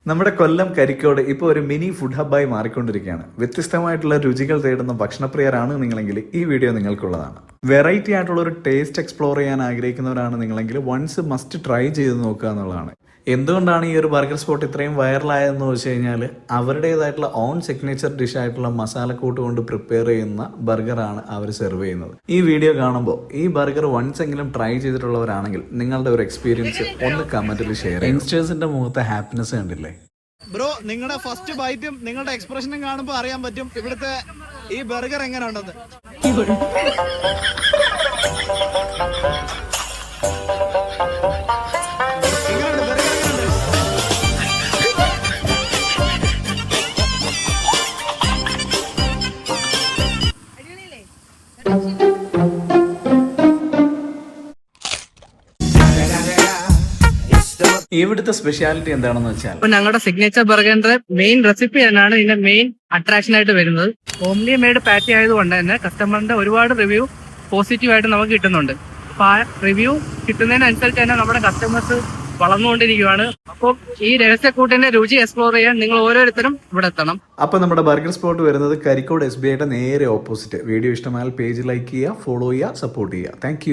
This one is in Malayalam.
നമ്മുടെ കൊല്ലം കരിക്കോട് ഇപ്പോൾ ഒരു മിനി ഫുഡ് ഹബ്ബായി മാറിക്കൊണ്ടിരിക്കുകയാണ്. വ്യത്യസ്തമായിട്ടുള്ള രുചികൾ തേടുന്ന ഭക്ഷണപ്രിയരാണ് നിങ്ങളെങ്കിൽ ഈ വീഡിയോ നിങ്ങൾക്കുള്ളതാണ്. വെറൈറ്റി ആയിട്ടുള്ള ഒരു ടേസ്റ്റ് എക്സ്പ്ലോർ ചെയ്യാൻ ആഗ്രഹിക്കുന്നവരാണ് നിങ്ങളെങ്കിൽ വൺസ് മസ്റ്റ് ട്രൈ ചെയ്ത് നോക്കുക എന്നുള്ളതാണ്. എന്തുകൊണ്ടാണ് ഈ ഒരു ബർഗർ സ്പോട്ട് ഇത്രയും വൈറലായതെന്ന് വെച്ച് കഴിഞ്ഞാൽ അവരുടേതായിട്ടുള്ള ഓൺ സിഗ്നേച്ചർ ഡിഷ് ആയിട്ടുള്ള മസാലക്കൂട്ട് കൊണ്ട് പ്രിപ്പയർ ചെയ്യുന്ന ബർഗറാണ് അവർ സെർവ് ചെയ്യുന്നത്. ഈ വീഡിയോ കാണുമ്പോൾ ഈ ബർഗർ വൺസ് എങ്കിലും ട്രൈ ചെയ്തിട്ടുള്ളവരാണെങ്കിൽ നിങ്ങളുടെ ഒരു എക്സ്പീരിയൻസ് ഒന്ന് കമന്റിൽ ഷെയർ ചെയ്യാം. യങ്സ്റ്റേഴ്സിന്റെ മുഖത്തെ ഹാപ്പിനെസ് കണ്ടില്ലേ ബ്രോ? നിങ്ങളുടെ ഫസ്റ്റ് ബൈറ്റും നിങ്ങളുടെ എക്സ്പ്രഷനും കാണുമ്പോൾ അറിയാൻ പറ്റും ഇവിടുത്തെ ഈ ബർഗർ എങ്ങനെ ഉണ്ടെന്ന്. ഇവിടുത്തെ സ്പെഷ്യാലിറ്റി എന്താണെന്ന് വെച്ചാൽ ഞങ്ങളുടെ സിഗ്നേച്ചർ ബർഗറിന്റെ മെയിൻ റെസിപ്പി തന്നെയാണ് ഇതിന്റെ മെയിൻ അട്രാക്ഷൻ ആയിട്ട് വരുന്നത്. ഹോംലി മെയ്ഡ് പാറ്റി ആയതുകൊണ്ട് തന്നെ കസ്റ്റമറിന്റെ ഒരുപാട് റിവ്യൂ പോസിറ്റീവ് ആയിട്ട് നമുക്ക് കിട്ടുന്നുണ്ട്. അപ്പൊ ആ റിവ്യൂ കിട്ടുന്നതിനനുസരിച്ച് തന്നെ നമ്മുടെ കസ്റ്റമേഴ്സ് വളർന്നുകൊണ്ടിരിക്കുകയാണ്. അപ്പോൾ ഈ രഹസ്യക്കൂട്ടിന്റെ രുചി എക്സ്പ്ലോർ ചെയ്യാൻ നിങ്ങൾ ഓരോരുത്തരും ഇവിടെ എത്തണം. അപ്പൊ നമ്മുടെ ബർഗർ സ്പോട്ട് വരുന്നത് കരിക്കോട് SBIയുടെ നേരെ ഓപ്പോസിറ്റ്. വീഡിയോ ഇഷ്ടമായാൽ പേജ് ലൈക്ക് ചെയ്യുക, ഫോളോ ചെയ്യുക, സപ്പോർട്ട് ചെയ്യുക. താങ്ക്